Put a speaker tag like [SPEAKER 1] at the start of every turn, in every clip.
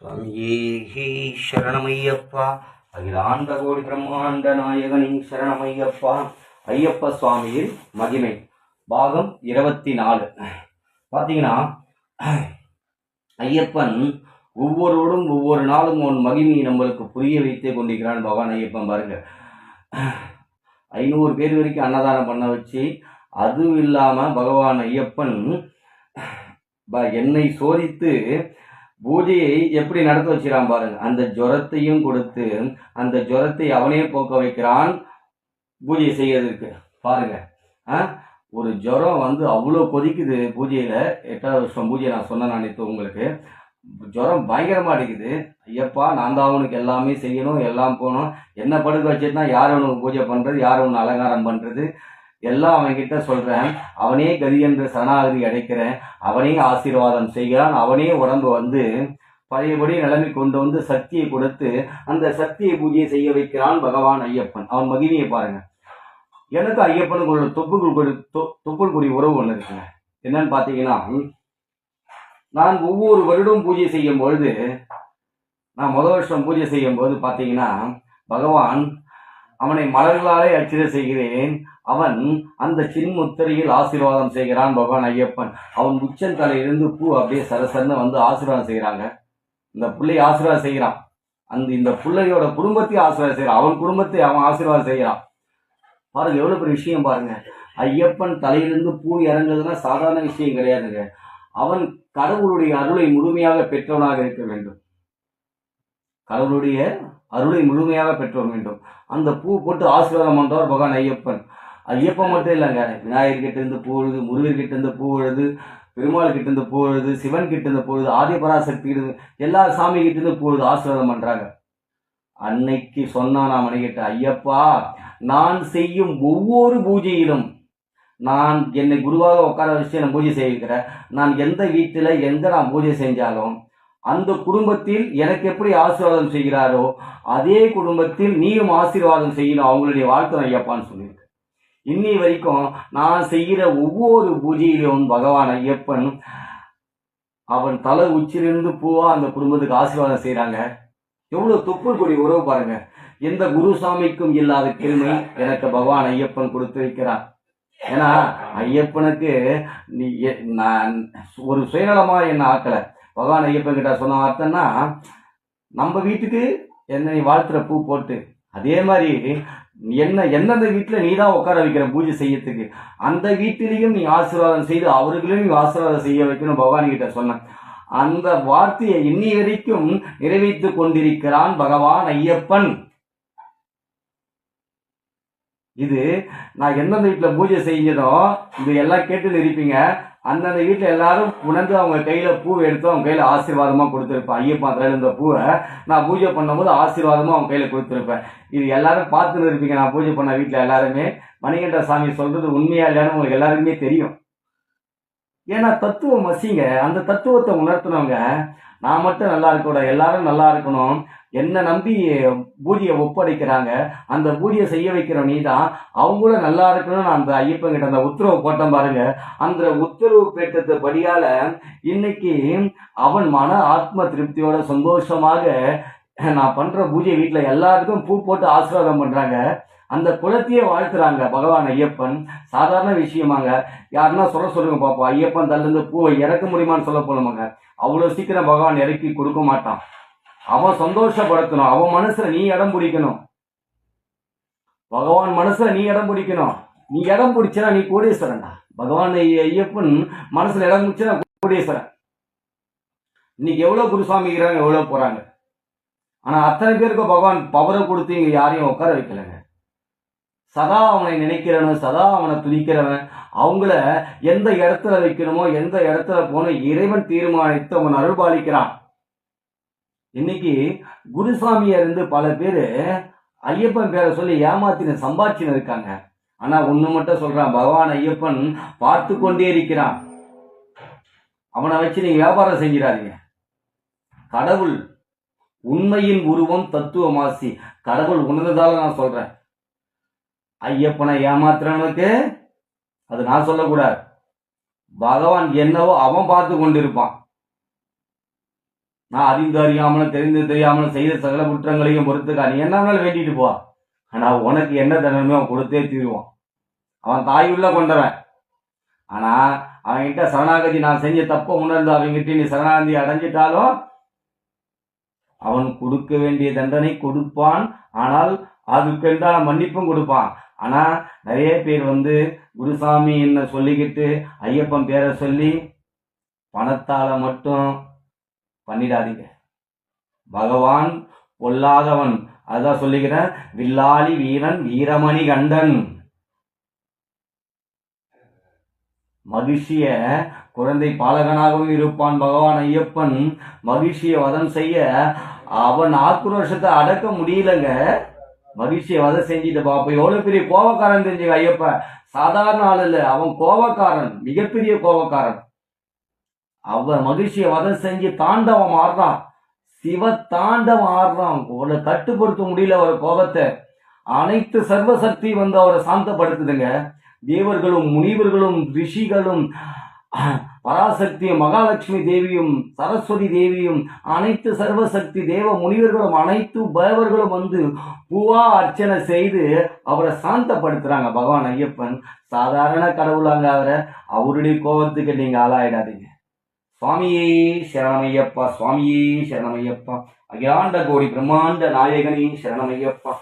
[SPEAKER 1] சுவாமியே சரணமையப்பா. அகிலாண்ட கோடி பிரம்மாண்ட நாயகனின் சரணமையப்பா. ஐயப்ப சுவாமியின் மகிமை பாகம் 24. பார்த்தீங்கன்னா, ஐயப்பன் ஒவ்வொருவரும் ஒவ்வொரு நாளும் உன் மகிமையை நம்மளுக்கு புரிய வைத்தே கொண்டிருக்கிறான். பகவான் ஐயப்பன் பாருங்க, 500 பேர் வரைக்கும் அன்னதானம் பண்ண வச்சு, அதுவும் இல்லாமல் பகவான் ஐயப்பன் என்னை சோதித்து பூஜையை எப்படி நடத்த வச்சுக்கிறான் பாருங்க. அந்த ஜுரத்தையும் கொடுத்து அந்த ஜுரத்தை அவனே போக்க வைக்கிறான் பூஜை செய்யறதுக்கு. பாருங்க, ஒரு ஜுரம் அவ்வளோ கொதிக்குது பூஜையில. 8வது வருஷம் பூஜை நான் சொன்ன நினைத்து உங்களுக்கு ஜுரம் பயங்கரமா அடிக்குது. ஐயப்பா, நான் தான் அவனுக்கு எல்லாமே செய்யணும், எல்லாம் போகணும். என்ன படுக்க வச்சுட்டுனா யார் அவனுக்கு பூஜை பண்றது, யார் அவனு அலங்காரம் பண்றது, எல்லாம் அவன்கிட்ட சொல்றேன். அவனே கதி என்று சரணாகதி அடைக்கிறேன். அவனே ஆசீர்வாதம் செய்கிறான். அவனே உடம்பு பழையபடி நிலைமை கொண்டு சக்தியை கொடுத்து அந்த சக்தியை பூஜையை செய்ய வைக்கிறான் பகவான் ஐயப்பன். அவன் மகிமையை பாருங்க. எனக்கு ஐயப்பனுக்கு ஒரு தொப்புள் கொடி உறவு ஒன்று இருக்குங்க. என்னன்னு பார்த்தீங்கன்னா, நான் ஒவ்வொரு வருடம் பூஜை செய்யும் பொழுது, நான் முதல் வருஷம் பூஜை செய்யும் போது பார்த்தீங்கன்னா, பகவான் அவனை மலர்களாலே அர்ச்சனை செய்கிறேன். அவன் அந்த சின்முத்திரையில் ஆசீர்வாதம் செய்கிறான் பகவான் ஐயப்பன். அவன் உச்சந்தலையிலிருந்து பூ அப்படியே சரசரன்னு ஆசீர்வாதம் செய்கிறாங்க. இந்த பிள்ளையை ஆசீர்வாதம் செய்கிறான். இந்த பிள்ளையோட குடும்பத்தையும் ஆசீர்வாதம் செய்கிறான். அவன் குடும்பத்தை அவன் ஆசீர்வாதம் செய்கிறான். பாருங்க, எவ்வளவு பெரிய விஷயம் பாருங்க. ஐயப்பன் தலையிலிருந்து பூ இறங்குதுன்னா சாதாரண விஷயம் கிடையாதுங்க. அவன் கடவுளுடைய அருளை முழுமையாக பெற்றவனாக இருக்க வேண்டும். கடவுளுடைய அருளை முழுமையாக பெற்ற வேண்டும். அந்த பூ போட்டு ஆசீர்வாதம் பண்றவர் பகவான் ஐயப்பன். ஐயப்பன் மட்டும் இல்லைங்க, விநாயகர் கிட்ட இருந்து பூ எழுது, முருகர் கிட்ட இருந்து பூ எழுது, பெருமாள் கிட்ட இருந்து பூ எழுது, சிவன் கிட்ட இருந்து பூ எழுது, ஆதிபராசக்தி எல்லா சாமி கிட்ட இருந்து பூ எழுது ஆசீர்வாதம் பண்றாங்க. அன்னைக்கு சொன்னா நான் மணிக்கிட்ட, ஐயப்பா, நான் செய்யும் ஒவ்வொரு பூஜையிலும் நான் என்னை குருவாக உட்கார வச்சு நான் பூஜை செய்கிறேன். நான் எந்த வீட்டில் நான் பூஜை செஞ்சாலும் அந்த குடும்பத்தில் எனக்கு எப்படி ஆசீர்வாதம் செய்கிறாரோ அதே குடும்பத்தில் நீயும் ஆசீர்வாதம் செய்யணும், அவங்களுடைய வாழ்க்கை ஐயப்பான்னு சொல்லியிருக்கு. இன்னி வரைக்கும் நான் செய்கிற ஒவ்வொரு பூஜையிலும் பகவான் ஐயப்பன் அவன் தலை உச்சிலிருந்து பூவா அந்த குடும்பத்துக்கு ஆசீர்வாதம் செய்யறாங்க. எவ்வளவு தொப்புள் கொடி உறவு பாருங்க. எந்த குருசாமிக்கும் இல்லாத பெருமை எனக்கு பகவான் ஐயப்பன் கொடுத்து வைக்கிறார். ஏன்னா ஐயப்பனுக்கு நான் ஒரு சுயநலமா என்ன ஆக்கலை. பகவான் ஐயப்பன் கிட்ட சொன்ன வார்த்தைன்னா, நம்ம வீட்டுக்கு என்னை வாழ்த்துற பூ போட்டு, அதே மாதிரி எந்தெந்த வீட்டில் நீ தான் உட்கார வைக்கிற பூஜை செய்யறதுக்கு, அந்த வீட்டிலையும் நீ ஆசீர்வாதம் செய்து அவர்களையும் நீ ஆசீர்வாதம் செய்ய வைக்கணும் பகவான் கிட்ட சொன்ன அந்த வார்த்தையை இன்னி வரைக்கும் நிறைவேற்றி கொண்டிருக்கிறான் பகவான் ஐயப்பன். இது நான் எந்தெந்த வீட்டில் பூஜை செஞ்சதோ இது எல்லாம் கேட்டு இருப்பீங்க. அந்தந்த வீட்டில் எல்லாரும் உணர்ந்து அவங்க கையில பூவை எடுத்து அவங்க கையில ஆசீர்வாதமா கொடுத்துருப்பேன். ஐயப்பா தலையில இருந்த பூவை நான் பூஜை பண்ணும்போது ஆசீர்வாதமா அவங்க கையில கொடுத்துருப்பேன். இது எல்லாரும் பார்த்துன்னு இருப்பீங்க. நான் பூஜை பண்ண வீட்டில் எல்லாருமே மணிகண்ட சாமி சொல்றது உண்மையா இல்லையான்னு உங்களுக்கு எல்லாருக்குமே தெரியும். ஏன்னா தத்துவம் வசிங்க, அந்த தத்துவத்தை உணர்த்தினவங்க. நான் மட்டும் நல்லா இருக்கக்கூடாது, எல்லாரும் நல்லா இருக்கணும், என்ன நம்பி பூஜையை ஒப்படைக்கிறாங்க. அந்த பூஜையை செய்ய வைக்கிற நீ தான் அவங்களும் நல்லா இருக்கணும்னு அந்த ஐயப்பன் கிட்ட அந்த உத்தரவு போட்டேன் பாருங்க. அந்த உத்தரவு பெற்றது படியால இன்னைக்கு அவன் மன ஆத்ம திருப்தியோட சந்தோஷமாக நான் பண்ற பூஜை வீட்டுல எல்லாருக்கும் பூ போட்டு ஆசீர்வாதம் பண்றாங்க. அந்த குலத்தையே வாழ்த்துறாங்க பகவான் ஐயப்பன். சாதாரண விஷயமாங்க. யாருன்னா சொல்லுங்க பாப்போம், ஐயப்பன் தள்ளிருந்து பூவை இறக்க முடியுமான்னு சொல்ல போலுமாங்க. அவ்வளவு சீக்கிரம் பகவான் இறக்கி கொடுக்க மாட்டான். அவன் சந்தோஷப்படுத்தணும். அவன் மனசுல நீ இடம் பிடிக்கணும். பகவான் மனசுல நீ இடம் பிடிக்கணும். நீ இடம் பிடிச்சனா நீ கோடீஸ்வரன்டா. பகவான் ஐயப்பன் மனசுல இடம் பிடிச்சா கோடீஸ்வரன். இன்னைக்கு எவ்வளவு குருசாமி இருக்கிறாங்க, எவ்வளவு போறாங்க. ஆனா அத்தனை பேருக்கு பகவான் பவரை கொடுத்து இங்க யாரையும் உட்கார வைக்கலங்க. சதா அவனை நினைக்கிறவன், சதா அவனை துதிக்கிறவன், அவங்கள எந்த இடத்துல வைக்கணுமோ எந்த இடத்துல போன இறைவன் தீர்மானித்து அவன் அருள்பாலிக்கிறான். இன்னைக்கு குருசாமியா இருந்து பல பேரு ஐயப்பன் பேரை சொல்லி ஏமாத்தின சம்பாட்சின்னு இருக்காங்க. ஆனா ஒண்ணு மட்டும் சொல்றான், பகவான் ஐயப்பன் பார்த்து கொண்டே இருக்கிறான். அவனை வச்சு நீங்க வியாபாரம் செஞ்சிடாதீங்க. கடவுள் உண்மையின் உருவம் தத்துவமாசி. கடவுள் உணர்ந்ததால நான் சொல்றேன். ஐயப்பனை ஏமாத்துறவனுக்கு அது நான் சொல்லக்கூடாது. பகவான் என்னவோ அவன் பார்த்து கொண்டிருப்பான். நான் அறிந்து அறியாமலும் தெரிந்து தெரியாமலும் செய்த சகல குற்றங்களையும் பொறுத்துக்கா, நீ என்ன வேணாலும் வேண்டிட்டு போ, ஆனா உனக்கு என்ன தண்டனை அவன் கொடுத்தே தீருவான். அவன் தாயுள்ள கொண்டவன். ஆனா அவன்கிட்ட சரணாகதி, நான் செஞ்ச தப்ப உணர்ந்து அவங்ககிட்ட நீ சரணாகதி அடைஞ்சிட்டாலும் அவன் கொடுக்க வேண்டிய தண்டனை கொடுப்பான். ஆனால் அதுக்கென்றான மன்னிப்பும் கொடுப்பான். ஆனா நிறைய பேர் குருசாமி என்ன சொல்லிக்கிட்டு ஐயப்பன் பேரை சொல்லி பணத்தால மட்டும் பண்ணிடாதீங்க. பகவான் பொல்லாதவன், அதான் சொல்லிக்கிறேன். வில்லாளி வீரன் வீரமணி கண்டன். மகிழ்ச்சிய குழந்தை பாலகனாகவும் இருப்பான் பகவான் ஐயப்பன். மகிழ்ச்சியை வதம் செய்ய அவன் ஆக்ரோஷத்தை அடக்க முடியலங்க. மகிழ்ச்சியை வதம் செஞ்சுட்டு பாப்ப எவ்வளவு பெரிய கோபக்காரன் தெரிஞ்சுக்க. ஐயப்ப சாதாரண ஆள் இல்ல, அவன் கோபக்காரன், மிகப்பெரிய கோபக்காரன். அவன் மகிழ்ச்சியை வதம் செஞ்சு தாண்டவம் ஆடுறான், சிவ தாண்டவம் ஆடுறான். அவனை கட்டுப்படுத்த முடியல ஒரு கோபத்தை. அனைத்து சர்வசக்தி அவரை சாந்தப்படுத்துதுங்க. தேவர்களும் முனிவர்களும் ரிஷிகளும் பராசக்தியும் மகாலட்சுமி தேவியும் சரஸ்வதி தேவியும் அனைத்து சர்வசக்தி தேவ முனிவர்களும் அனைத்து தேவர்களும் பூவா அர்ச்சனை செய்து அவரை சாந்தப்படுத்துறாங்க. பகவான் ஐயப்பன் சாதாரண கடவுளாங்க. அவருடைய கோபத்துக்கு நீங்க ஆளாயிடாதீங்க. சுவாமியே சரணமையப்பா, சுவாமியே சரணமையப்பா, அகிலாண்ட கோடி பிரம்மாண்ட நாயகனே சரணமையப்பா.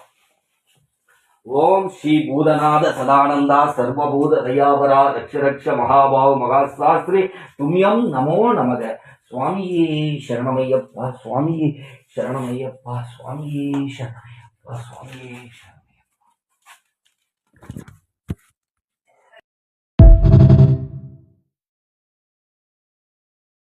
[SPEAKER 1] ஓம் ஸ்ரீ பூதநாத சதானந்தா சர்வபூத தயாபரா ரக்ஷ ரக்ஷ மகாபாவ மகாசாஸ்திரி தும்யம் நமோ நமக. சுவாமியே சரணமையப்பா, சுவாமியே சரணமையப்பா, சுவாமியே சரணமையப்பா, சுவாமியே சரணமையப்பா.